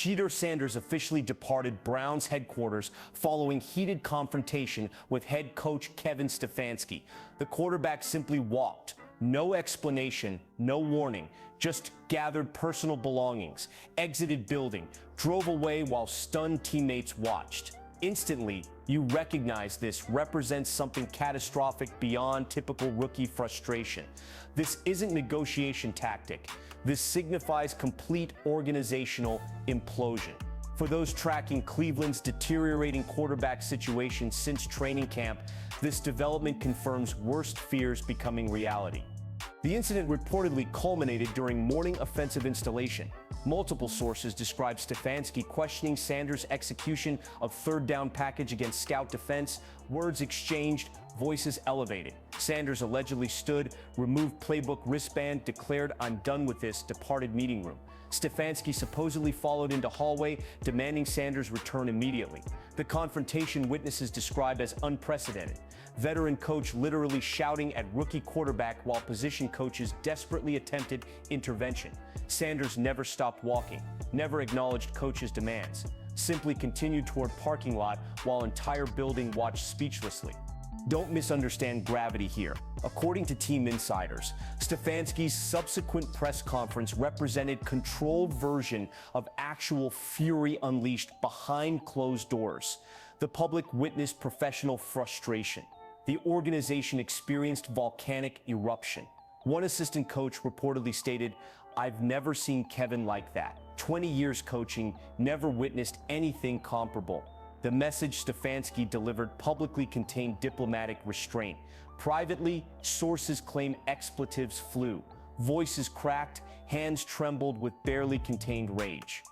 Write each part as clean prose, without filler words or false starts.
Shedeur Sanders officially departed Browns headquarters following heated confrontation with head coach Kevin Stefanski. The quarterback simply walked. No explanation, no warning, just gathered personal belongings, exited building, drove away while stunned teammates watched. Instantly, you recognize this represents something catastrophic beyond typical rookie frustration. This isn't negotiation tactic. This signifies complete organizational implosion. For those tracking Cleveland's deteriorating quarterback situation since training camp, this development confirms worst fears becoming reality. The incident reportedly culminated during morning offensive installation. Multiple sources describe Stefanski questioning Sanders' execution of third down package against scout defense, words exchanged, voices elevated. Sanders allegedly stood, removed playbook wristband, declared "I'm done with this," departed meeting room. Stefanski supposedly followed into hallway, demanding Sanders return immediately. The confrontation witnesses describe as unprecedented. Veteran coach literally shouting at rookie quarterback while position coaches desperately attempted intervention. Sanders never stopped walking, never acknowledged coach's demands, simply continued toward parking lot while entire building watched speechlessly. Don't misunderstand gravity here. According to team insiders, Stefanski's subsequent press conference represented controlled version of actual fury unleashed behind closed doors. The public witnessed professional frustration. The organization experienced volcanic eruption. One assistant coach reportedly stated, "I've never seen Kevin like that. 20 years coaching, never witnessed anything comparable." The message Stefanski delivered publicly contained diplomatic restraint. Privately, sources claim expletives flew. Voices cracked, hands trembled with barely contained rage.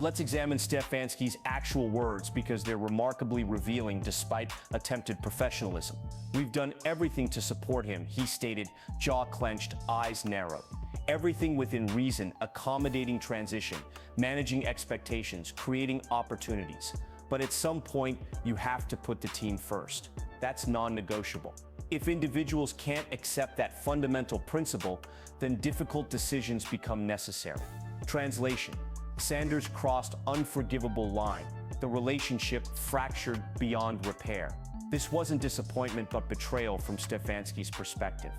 Let's examine Stefanski's actual words because they're remarkably revealing despite attempted professionalism. "We've done everything to support him," he stated, jaw clenched, eyes narrowed. "Everything within reason, accommodating transition, managing expectations, creating opportunities. But at some point, you have to put the team first. That's non-negotiable." If individuals can't accept that fundamental principle, then difficult decisions become necessary. Translation: Sanders crossed unforgivable line. The relationship fractured beyond repair. This wasn't disappointment but betrayal from Stefanski's perspective.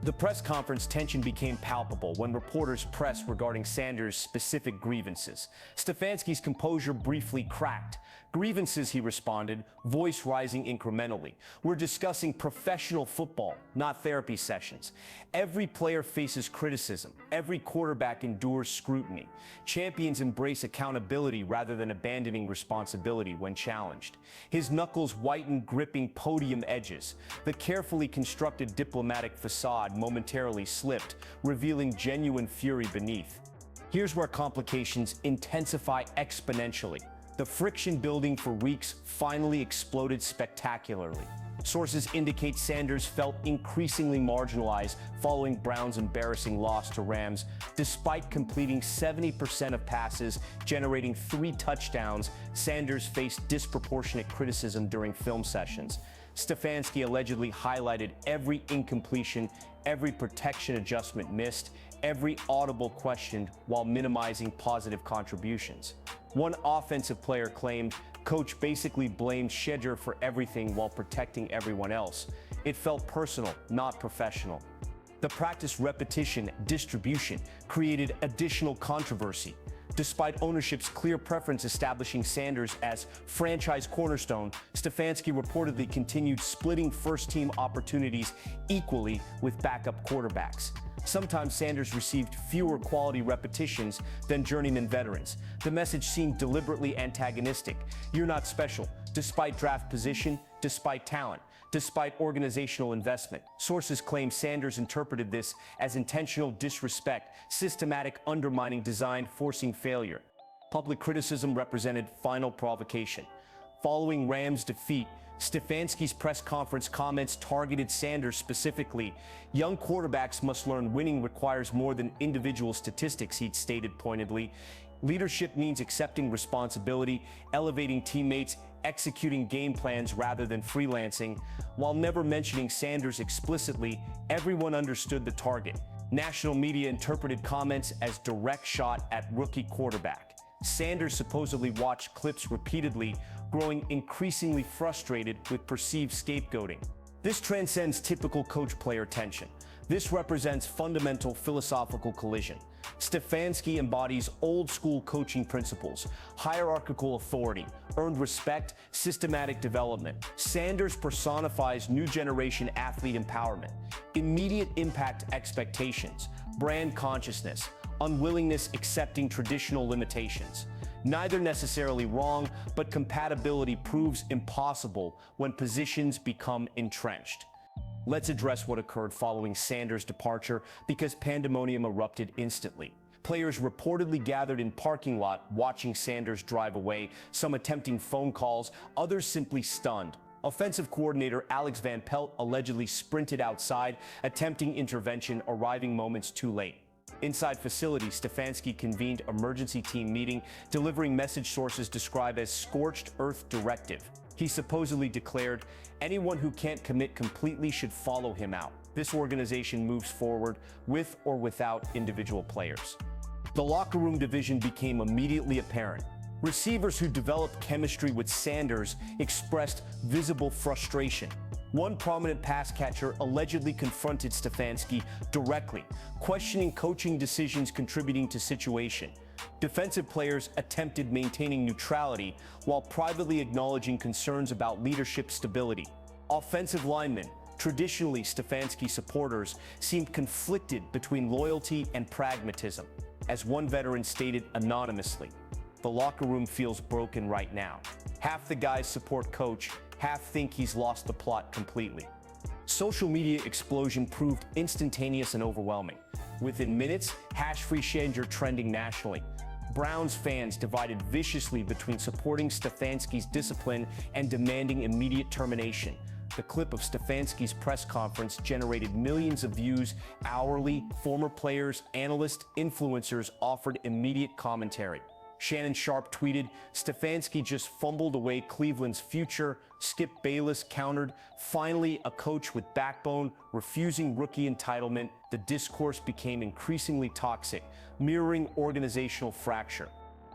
The press conference tension became palpable when reporters pressed regarding Sanders' specific grievances. Stefanski's composure briefly cracked. "Grievances," he responded, voice rising incrementally. "We're discussing professional football, not therapy sessions. Every player faces criticism. Every quarterback endures scrutiny. Champions embrace accountability rather than abandoning responsibility when challenged." His knuckles whitened, gripping podium edges. The carefully constructed diplomatic facade momentarily slipped, revealing genuine fury beneath. Here's where complications intensify exponentially. The friction building for weeks finally exploded spectacularly. Sources indicate Sanders felt increasingly marginalized following Brown's embarrassing loss to Rams. Despite completing 70% of passes, generating 3 touchdowns, Sanders faced disproportionate criticism during film sessions. Stefanski allegedly highlighted every incompletion, every protection adjustment missed, every audible questioned while minimizing positive contributions. One offensive player claimed, "Coach basically blamed Shedeur for everything while protecting everyone else. It felt personal, not professional." The practice repetition distribution created additional controversy. Despite ownership's clear preference establishing Sanders as franchise cornerstone, Stefanski reportedly continued splitting first-team opportunities equally with backup quarterbacks. Sometimes Sanders received fewer quality repetitions than journeyman veterans. The message seemed deliberately antagonistic. "You're not special, despite draft position, despite talent, despite organizational investment." Sources claim Sanders interpreted this as intentional disrespect, systematic undermining design, forcing failure. Public criticism represented final provocation. Following Rams' defeat, Stefanski's press conference comments targeted Sanders specifically. "Young quarterbacks must learn winning requires more than individual statistics," he stated pointedly. "Leadership means accepting responsibility, elevating teammates, executing game plans rather than freelancing." While never mentioning Sanders explicitly, everyone understood the target. National media interpreted comments as direct shot at rookie quarterback. Sanders supposedly watched clips repeatedly, growing increasingly frustrated with perceived scapegoating. This transcends typical coach-player tension. This represents fundamental philosophical collision. Stefanski embodies old-school coaching principles, hierarchical authority, earned respect, systematic development. Sanders personifies new generation athlete empowerment, immediate impact expectations, brand consciousness, unwillingness accepting traditional limitations. Neither necessarily wrong, but compatibility proves impossible when positions become entrenched. Let's address what occurred following Sanders' departure, because pandemonium erupted instantly. Players reportedly gathered in parking lot watching Sanders drive away, some attempting phone calls, others simply stunned. Offensive coordinator Alex Van Pelt allegedly sprinted outside, attempting intervention, arriving moments too late. Inside facility, Stefanski convened emergency team meeting, delivering message sources described as scorched earth directive. He supposedly declared, anyone who can't commit completely should follow him out. This organization moves forward with or without individual players. The locker room division became immediately apparent. Receivers who developed chemistry with Sanders expressed visible frustration. One prominent pass catcher allegedly confronted Stefanski directly, questioning coaching decisions contributing to situation. Defensive players attempted maintaining neutrality while privately acknowledging concerns about leadership stability. Offensive linemen, traditionally Stefanski supporters, seemed conflicted between loyalty and pragmatism. As one veteran stated anonymously, the locker room feels broken right now. Half the guys support coach, half think he's lost the plot completely. Social media explosion proved instantaneous and overwhelming. Within minutes, #free Shedeur trending nationally. Browns fans divided viciously between supporting Stefanski's discipline and demanding immediate termination. The clip of Stefanski's press conference generated millions of views hourly. Former players, analysts, influencers offered immediate commentary. Shannon Sharp tweeted, Stefanski just fumbled away Cleveland's future. Skip Bayless countered, finally a coach with backbone, refusing rookie entitlement. The discourse became increasingly toxic, mirroring organizational fracture.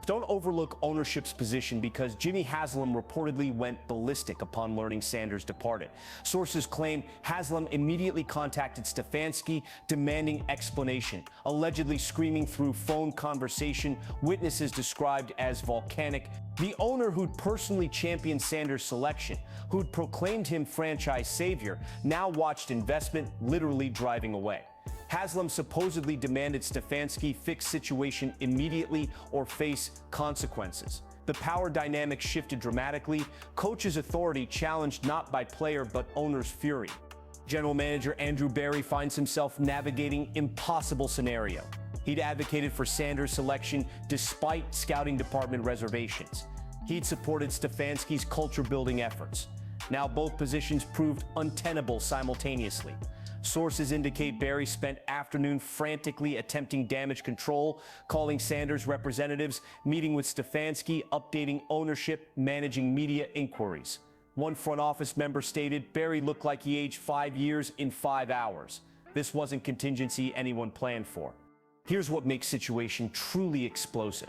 Don't overlook ownership's position, because Jimmy Haslam reportedly went ballistic upon learning Sanders departed. Sources claim Haslam immediately contacted Stefanski, demanding explanation, allegedly screaming through phone conversation, witnesses described as volcanic. The owner who'd personally championed Sanders' selection, who'd proclaimed him franchise savior, now watched investment literally driving away. Haslam supposedly demanded Stefanski fix situation immediately or face consequences. The power dynamic shifted dramatically. Coach's authority challenged not by player but owner's fury. General manager Andrew Berry finds himself navigating impossible scenario. He'd advocated for Sanders' selection despite scouting department reservations. He'd supported Stefanski's culture-building efforts. Now both positions proved untenable simultaneously. Sources indicate Berry spent afternoon frantically attempting damage control, calling Sanders representatives, meeting with Stefanski, updating ownership, managing media inquiries. One front office member stated Berry looked like he aged 5 years in 5 hours. This wasn't contingency anyone planned for. Here's what makes situation truly explosive.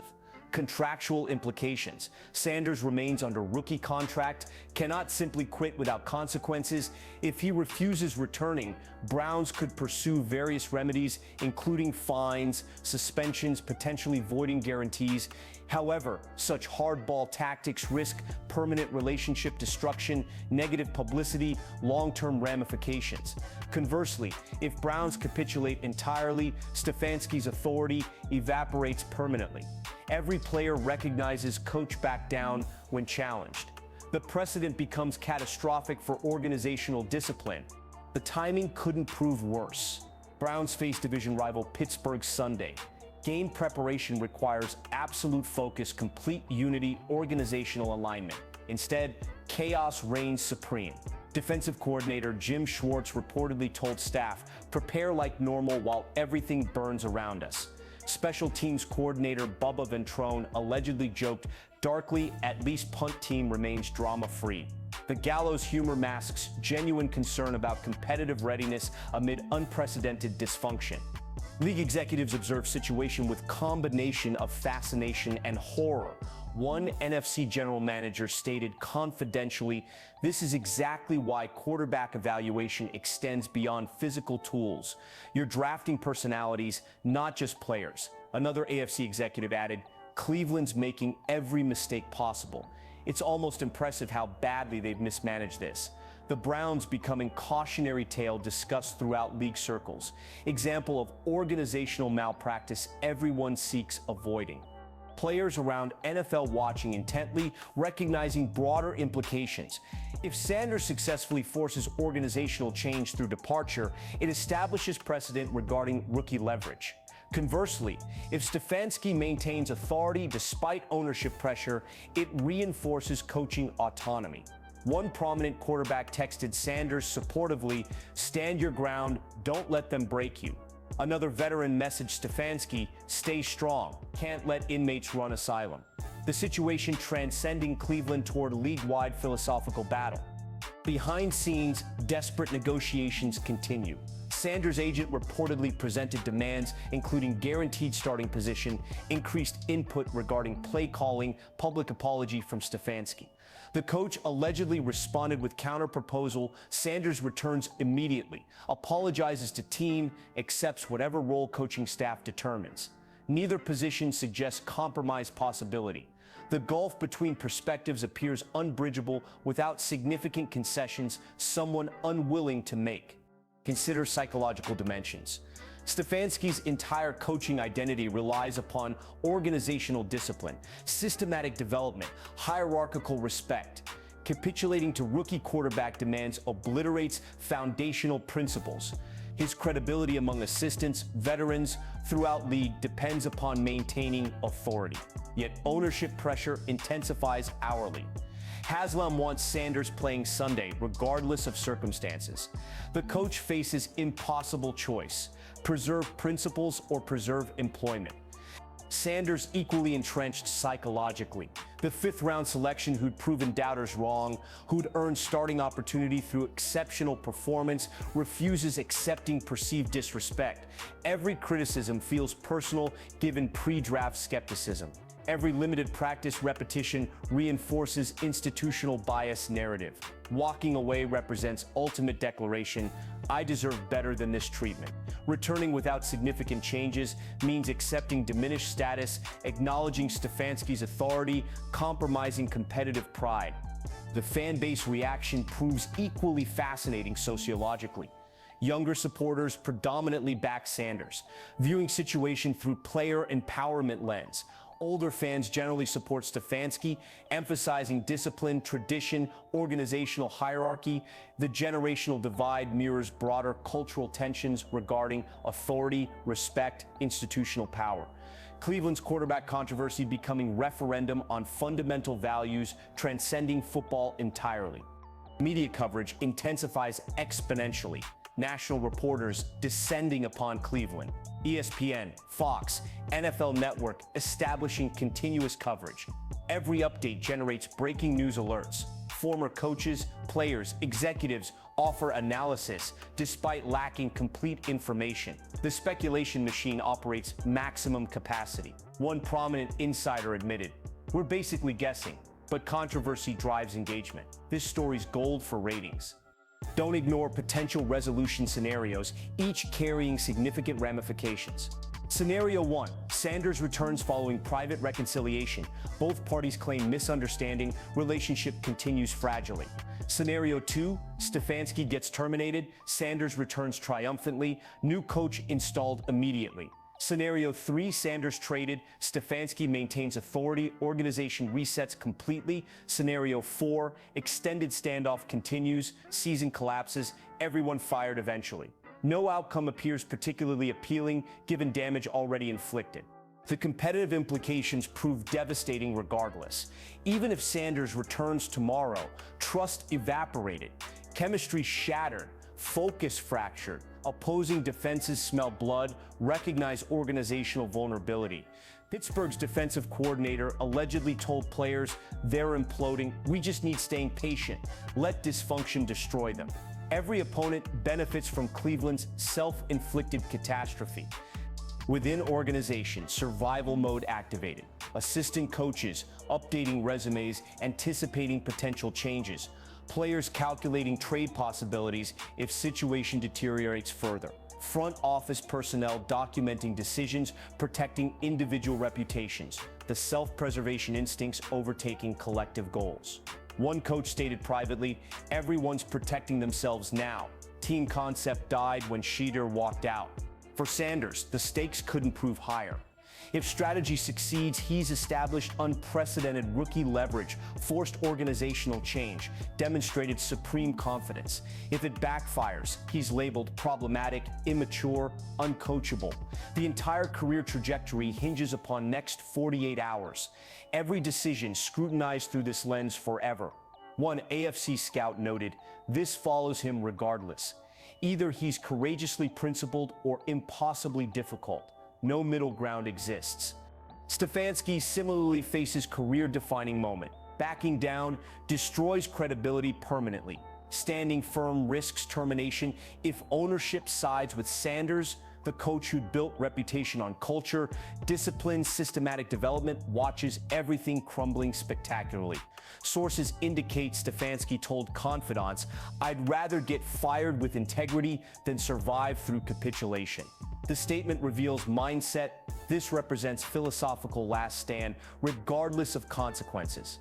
Contractual implications. Sanders remains under rookie contract, cannot simply quit without consequences. If he refuses returning, Browns could pursue various remedies, including fines, suspensions, potentially voiding guarantees. However, such hardball tactics risk permanent relationship destruction, negative publicity, long-term ramifications. Conversely, if Browns capitulate entirely, Stefanski's authority evaporates permanently. Every player recognizes coach back down when challenged. The precedent becomes catastrophic for organizational discipline. The timing couldn't prove worse. Browns face division rival Pittsburgh Sunday. Game preparation requires absolute focus, complete unity, organizational alignment. Instead, chaos reigns supreme. Defensive coordinator Jim Schwartz reportedly told staff, prepare like normal while everything burns around us. Special teams coordinator Bubba Ventrone allegedly joked, darkly, at least punt team remains drama-free. The gallows humor masks genuine concern about competitive readiness amid unprecedented dysfunction. League executives observe situation with combination of fascination and horror. One NFC general manager stated confidentially, "This is exactly why quarterback evaluation extends beyond physical tools. You're drafting personalities, not just players." Another AFC executive added, "Cleveland's making every mistake possible. It's almost impressive how badly they've mismanaged this." The Browns becoming cautionary tale discussed throughout league circles. Example of organizational malpractice everyone seeks avoiding. Players around NFL watching intently, recognizing broader implications. If Sanders successfully forces organizational change through departure, it establishes precedent regarding rookie leverage. Conversely, if Stefanski maintains authority despite ownership pressure, it reinforces coaching autonomy. One prominent quarterback texted Sanders supportively, "Stand your ground, don't let them break you." Another veteran messaged Stefanski, "Stay strong, can't let inmates run asylum." The situation transcending Cleveland toward league-wide philosophical battle. Behind scenes, desperate negotiations continue. Sanders' agent reportedly presented demands including guaranteed starting position, increased input regarding play calling, public apology from Stefanski. The coach allegedly responded with counter-proposal. Sanders returns immediately, apologizes to team, accepts whatever role coaching staff determines. Neither position suggests compromise possibility. The gulf between perspectives appears unbridgeable without significant concessions, someone unwilling to make. Consider psychological dimensions. Stefanski's entire coaching identity relies upon organizational discipline, systematic development, hierarchical respect. Capitulating to rookie quarterback demands obliterates foundational principles. His credibility among assistants, veterans, throughout league depends upon maintaining authority. Yet ownership pressure intensifies hourly. Haslam wants Sanders playing Sunday, regardless of circumstances. The coach faces impossible choice: preserve principles or preserve employment. Sanders equally entrenched psychologically. The fifth-round selection who'd proven doubters wrong, who'd earned starting opportunity through exceptional performance, refuses accepting perceived disrespect. Every criticism feels personal given pre-draft skepticism. Every limited practice repetition reinforces institutional bias narrative. Walking away represents ultimate declaration: "I deserve better than this treatment." Returning without significant changes means accepting diminished status, acknowledging Stefanski's authority, compromising competitive pride. The fan base reaction proves equally fascinating sociologically. Younger supporters predominantly back Sanders, viewing situation through player empowerment lens. Older fans generally support Stefanski, emphasizing discipline, tradition, organizational hierarchy. The generational divide mirrors broader cultural tensions regarding authority, respect, institutional power. Cleveland's quarterback controversy becoming referendum on fundamental values transcending football entirely. Media coverage intensifies exponentially. National reporters descending upon Cleveland. ESPN, Fox, NFL Network establishing continuous coverage. Every update generates breaking news alerts. Former coaches, players, executives offer analysis despite lacking complete information. The speculation machine operates maximum capacity. One prominent insider admitted, "We're basically guessing, but controversy drives engagement. This story's gold for ratings." Don't ignore potential resolution scenarios, each carrying significant ramifications. Scenario 1, Sanders returns following private reconciliation. Both parties claim misunderstanding, relationship continues fragilely. Scenario 2, Stefanski gets terminated, Sanders returns triumphantly, new coach installed immediately. Scenario 3, Sanders traded, Stefanski maintains authority, organization resets completely. Scenario 4, extended standoff continues, season collapses, everyone fired eventually. No outcome appears particularly appealing given damage already inflicted. The competitive implications prove devastating regardless. Even if Sanders returns tomorrow, trust evaporated, chemistry shattered, focus fractured. Opposing defenses smell blood, recognize organizational vulnerability. Pittsburgh's defensive coordinator allegedly told players they're imploding, "We just need staying patient. Let dysfunction destroy them." Every opponent benefits from Cleveland's self-inflicted catastrophe. Within organization, survival mode activated. Assistant coaches updating resumes, anticipating potential changes. Players calculating trade possibilities if situation deteriorates further. Front office personnel documenting decisions, protecting individual reputations. The self-preservation instincts overtaking collective goals. One coach stated privately, "Everyone's protecting themselves now. Team concept died when Shedeur walked out." For Sanders, the stakes couldn't prove higher. If strategy succeeds, he's established unprecedented rookie leverage, forced organizational change, demonstrated supreme confidence. If it backfires, he's labeled problematic, immature, uncoachable. The entire career trajectory hinges upon next 48 hours. Every decision scrutinized through this lens forever. One AFC scout noted, "This follows him regardless. Either he's courageously principled or impossibly difficult. No middle ground exists." Stefanski similarly faces career-defining moment. Backing down destroys credibility permanently. Standing firm risks termination. If ownership sides with Sanders, the coach who built reputation on culture, discipline, systematic development, watches everything crumbling spectacularly. Sources indicate Stefanski told confidants, "I'd rather get fired with integrity than survive through capitulation." The statement reveals mindset. This represents philosophical last stand, regardless of consequences.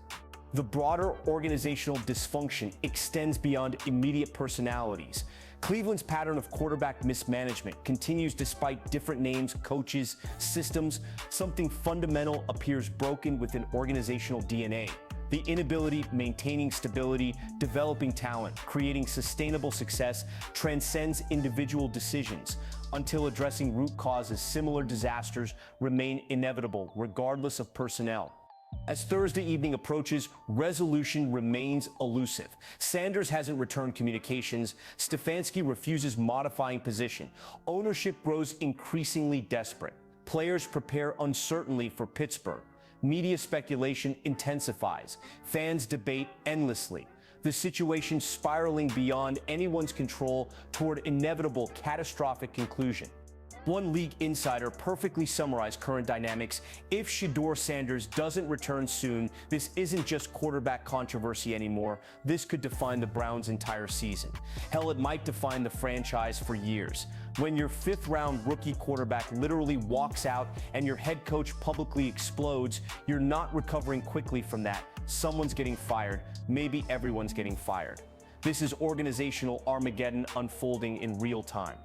The broader organizational dysfunction extends beyond immediate personalities. Cleveland's pattern of quarterback mismanagement continues despite different names, coaches, systems. Something fundamental appears broken within organizational DNA. The inability maintaining stability, developing talent, creating sustainable success transcends individual decisions. Until addressing root causes, similar disasters remain inevitable, regardless of personnel. As Thursday evening approaches, resolution remains elusive. Sanders hasn't returned communications. Stefanski refuses modifying position. Ownership grows increasingly desperate. Players prepare uncertainly for Pittsburgh. Media speculation intensifies. Fans debate endlessly. The situation spiraling beyond anyone's control toward inevitable catastrophic conclusion. One league insider perfectly summarized current dynamics. If Shedeur Sanders doesn't return soon, this isn't just quarterback controversy anymore. This could define the Browns' entire season. Hell, it might define the franchise for years. When your fifth-round rookie quarterback literally walks out and your head coach publicly explodes, you're not recovering quickly from that. Someone's getting fired. Maybe everyone's getting fired. This is organizational Armageddon unfolding in real time.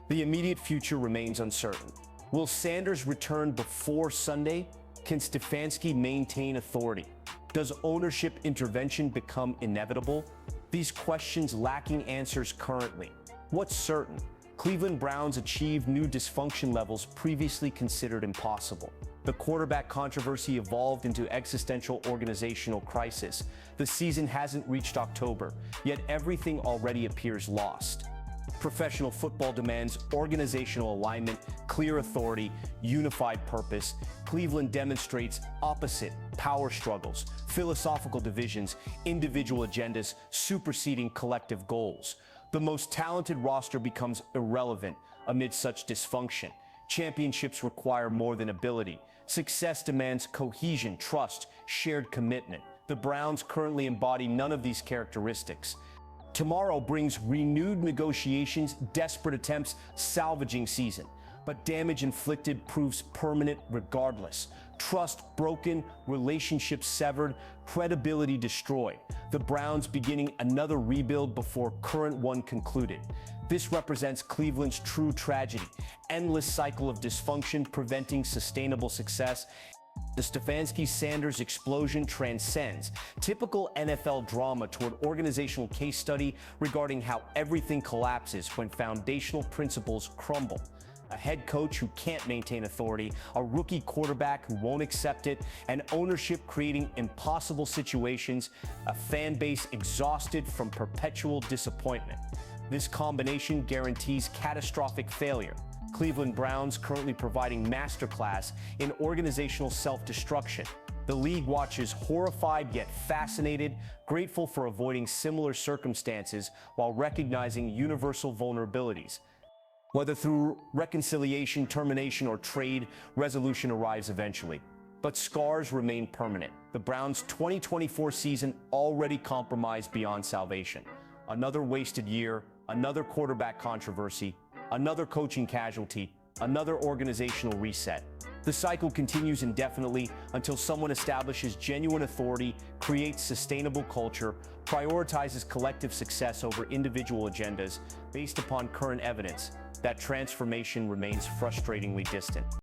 The immediate future remains uncertain. Will Sanders return before Sunday? Can Stefanski maintain authority? Does ownership intervention become inevitable? These questions lacking answers currently. What's certain? Cleveland Browns achieved new dysfunction levels previously considered impossible. The quarterback controversy evolved into existential organizational crisis. The season hasn't reached October, yet everything already appears lost. Professional football demands organizational alignment, clear authority, unified purpose. Cleveland demonstrates opposite power struggles, philosophical divisions, individual agendas superseding collective goals. The most talented roster becomes irrelevant amid such dysfunction. Championships require more than ability. Success demands cohesion, trust, shared commitment. The Browns currently embody none of these characteristics. Tomorrow brings renewed negotiations, desperate attempts, salvaging season. But damage inflicted proves permanent regardless. Trust broken, relationships severed, credibility destroyed. The Browns beginning another rebuild before current one concluded. This represents Cleveland's true tragedy, endless cycle of dysfunction preventing sustainable success. The Stefanski-Sanders explosion transcends typical NFL drama toward organizational case study regarding how everything collapses when foundational principles crumble. A head coach who can't maintain authority, a rookie quarterback who won't accept it, and ownership creating impossible situations, a fan base exhausted from perpetual disappointment. This combination guarantees catastrophic failure. Cleveland Browns currently providing masterclass in organizational self-destruction. The league watches horrified yet fascinated, grateful for avoiding similar circumstances while recognizing universal vulnerabilities. Whether through reconciliation, termination, or trade, resolution arrives eventually. But scars remain permanent. The Browns' 2024 season already compromised beyond salvation. Another wasted year, another quarterback controversy, another coaching casualty, another organizational reset. The cycle continues indefinitely until someone establishes genuine authority, creates sustainable culture, prioritizes collective success over individual agendas based upon current evidence. That transformation remains frustratingly distant.